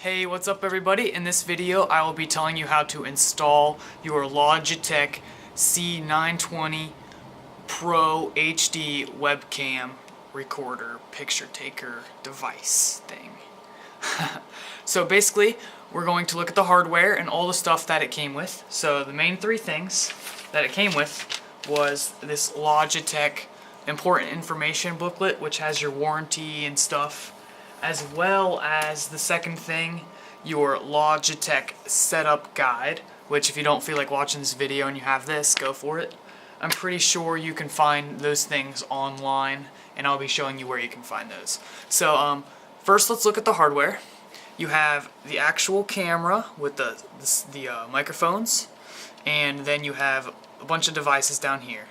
Hey, what's up everybody? In this video I will be telling you how to install your Logitech C920 Pro HD webcam recorder picture taker device thing. So basically we're going to look at the hardware and all the stuff that it came with. So the main three things that it came with was this Logitech important information booklet, which has your warranty and stuff, as well as the second thing, your Logitech setup guide, which if you don't feel like watching this video and you have this, go for it. I'm pretty sure you can find those things online, and I'll be showing you where you can find those. So first let's look at the hardware. You have the actual camera with the microphones, and then you have a bunch of devices down here.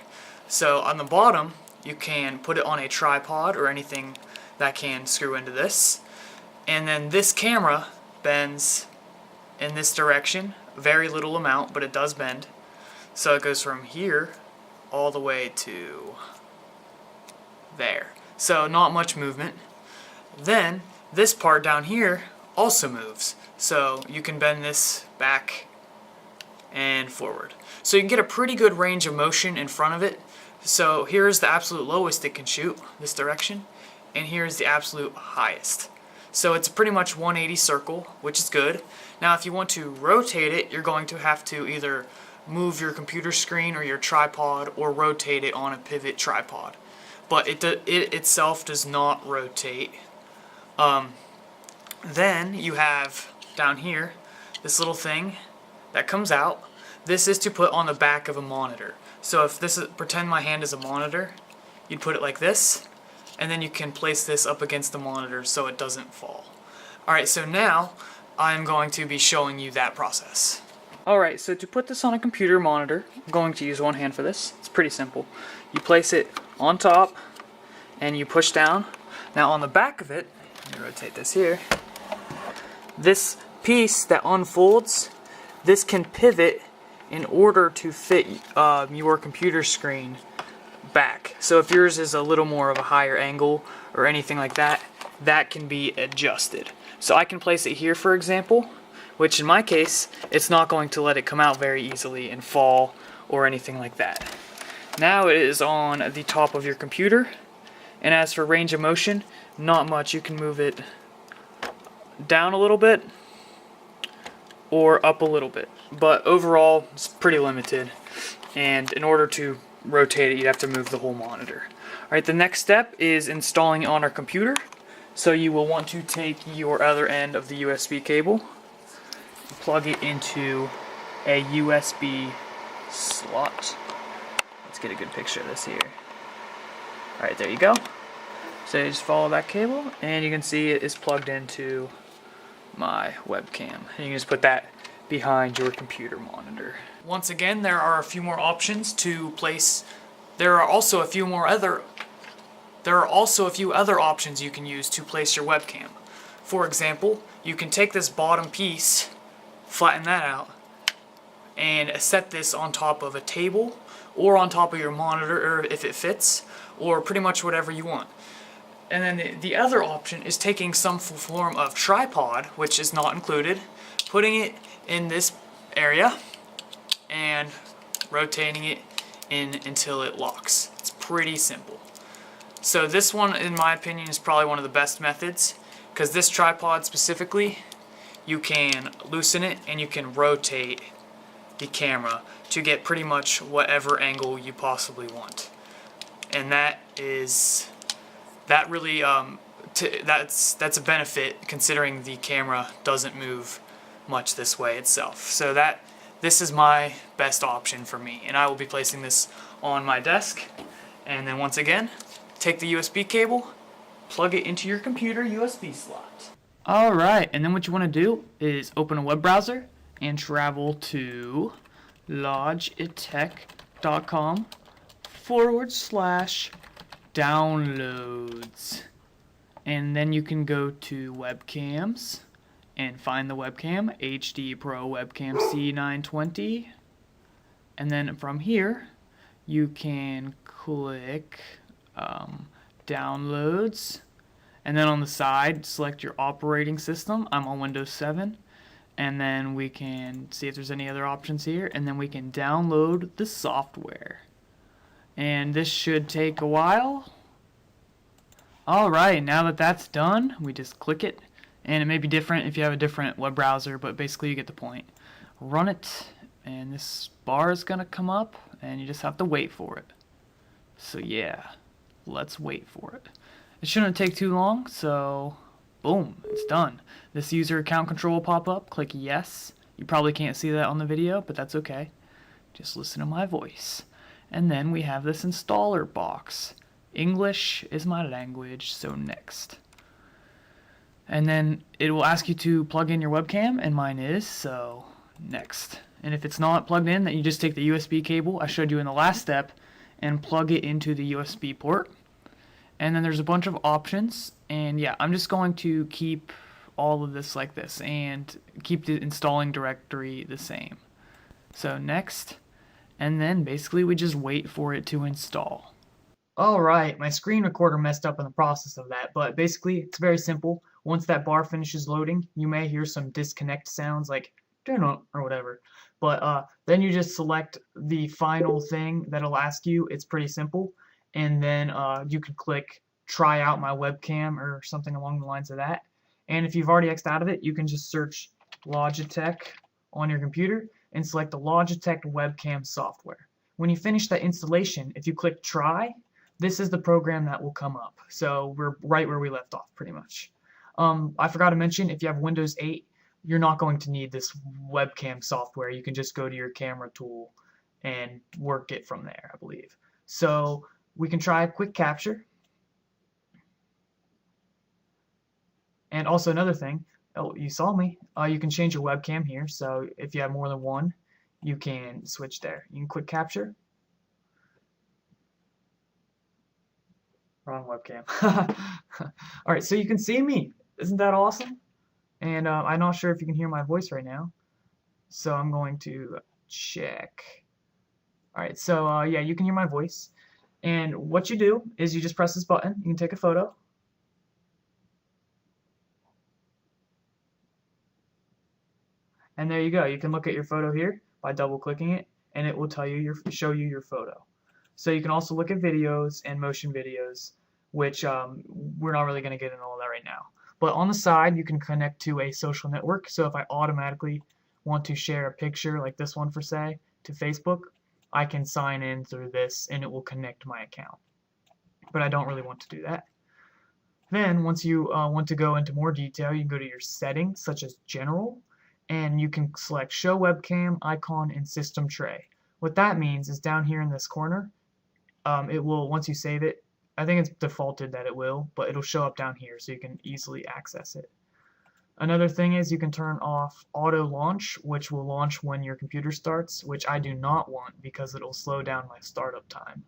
So on the bottom you can put it on a tripod or anything that can screw into this, and then this camera bends in this direction, very little amount, but it does bend. So it goes from here all the way to there, so not much movement. Then this part down here also moves, so you can bend this back and forward, so you can get a pretty good range of motion in front of it. So here's the absolute lowest it can shoot, this direction, and here's the absolute highest. So it's pretty much 180 circle, which is good. Now if you want to rotate it, you're going to have to either move your computer screen or your tripod, or rotate it on a pivot tripod. But it itself does not rotate. Then you have down here this little thing that comes out. This is to put on the back of a monitor. So if this is, pretend my hand is a monitor, you'd put it like this, and then you can place this up against the monitor so it doesn't fall. Alright, so now I'm going to be showing you that process. Alright, so to put this on a computer monitor, I'm going to use one hand for this. It's pretty simple. You place it on top and you push down. Now on the back of it, let me rotate this here, this piece that unfolds, this can pivot in order to fit your computer screen back. So if yours is a little more of a higher angle or anything like that, that can be adjusted. So I can place it here, for example, which in my case, it's not going to let it come out very easily and fall or anything like that. Now it is on the top of your computer, and as for range of motion, not much. You can move it down a little bit or up a little bit, but overall it's pretty limited, and in order to rotate it, you'd have to move the whole monitor. Alright, the next step is installing it on our computer. So you will want to take your other end of the USB cable, plug it into a USB slot. Let's get a good picture of this here. Alright, there you go. So you just follow that cable, and you can see it is plugged into my webcam. And you can just put that behind your computer monitor. Once again, there are a few more options to place. There are also a few other options you can use to place your webcam. For example, you can take this bottom piece, flatten that out, and set this on top of a table or on top of your monitor, or if it fits, or pretty much whatever you want. And then the other option is taking some form of tripod, which is not included, putting it in this area and rotating it in until it locks. It's pretty simple. So this one, in my opinion, is probably one of the best methods, because this tripod specifically, you can loosen it and you can rotate the camera to get pretty much whatever angle you possibly want. And that's a benefit, considering the camera doesn't move much this way itself. So this is my best option for me, and I will be placing this on my desk. And then once again, take the USB cable, plug it into your computer USB slot. Alright, and then what you want to do is open a web browser and travel to logitech.com/downloads. And then you can go to webcams and find the webcam, HD Pro Webcam C920. And then from here, you can click downloads, And then on the side, select your operating system. I'm on Windows 7. And then we can see if there's any other options here. And then we can download the software. And this should take a while. Alright, now that that's done, we just click it. And it may be different if you have a different web browser, but basically you get the point. Run it, and this bar is going to come up, and you just have to wait for it. So yeah, let's wait for it. It shouldn't take too long, so boom, it's done. This user account control will pop up. Click yes. You probably can't see that on the video, but that's okay. Just listen to my voice. And then we have this installer box. English is my language, so next. And then it will ask you to plug in your webcam, and mine is, so next. And if it's not plugged in, then you just take the USB cable I showed you in the last step and plug it into the USB port. And then there's a bunch of options, and yeah, I'm just going to keep all of this like this and keep the installing directory the same. So next, and then basically we just wait for it to install. Alright, my screen recorder messed up in the process of that, but basically it's very simple. Once that bar finishes loading, you may hear some disconnect sounds like or whatever. But then you just select the final thing that it'll ask you. It's pretty simple. And then you can click try out my webcam or something along the lines of that. And if you've already X'd out of it, you can just search Logitech on your computer and select the Logitech webcam software. When you finish that installation, if you click try, this is the program that will come up. So we're right where we left off pretty much. I forgot to mention, if you have Windows 8, you're not going to need this webcam software. You can just go to your camera tool and work it from there, I believe. So we can try a quick capture. And also another thing, oh, you saw me. You can change your webcam here. So if you have more than one, you can switch there. You can quick capture. Wrong webcam. Alright, so you can see me. Isn't that awesome? And I'm not sure if you can hear my voice right now. So I'm going to check. Alright, so yeah, you can hear my voice. And what you do is you just press this button. You can take a photo. And there you go. You can look at your photo here by double clicking it, and it will tell you show you your photo. So you can also look at videos and motion videos, which we're not really going to get into all that right now. But on the side, you can connect to a social network. So if I automatically want to share a picture like this one, for say, to Facebook, I can sign in through this, and it will connect my account. But I don't really want to do that. Then once you want to go into more detail, you can go to your settings, such as General, and you can select Show Webcam, Icon, and System Tray. What that means is down here in this corner, it will, once you save it, I think it's defaulted that it will, but it'll show up down here so you can easily access it. Another thing is you can turn off auto launch, which will launch when your computer starts, which I do not want because it'll slow down my startup time.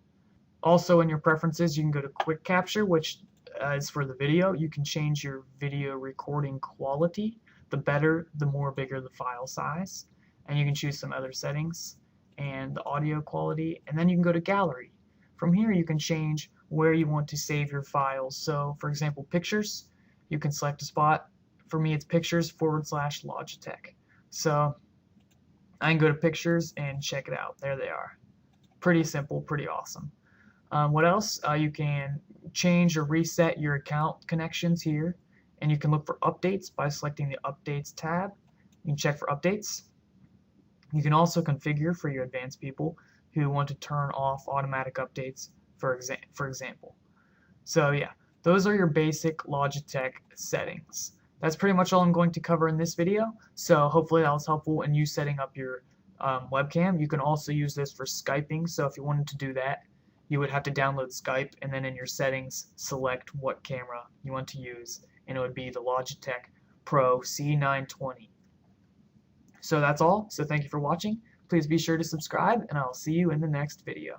Also in your preferences, you can go to quick capture, which is for the video. You can change your video recording quality. The better, the more bigger the file size. And you can choose some other settings and the audio quality, and then you can go to gallery. From here you can change where you want to save your files. So for example, pictures, you can select a spot. For me it's pictures/Logitech. So I can go to pictures and check it out. There they are. Pretty simple, pretty awesome. What else? You can change or reset your account connections here, and you can look for updates by selecting the Updates tab. You can check for updates. You can also configure for your advanced people who want to turn off automatic updates, for example. So yeah, those are your basic Logitech settings. That's pretty much all I'm going to cover in this video, so hopefully that was helpful in you setting up your webcam. You can also use this for Skyping, so if you wanted to do that, you would have to download Skype, and then in your settings, select what camera you want to use, and it would be the Logitech Pro C920. So that's all. So thank you for watching. Please be sure to subscribe, and I'll see you in the next video.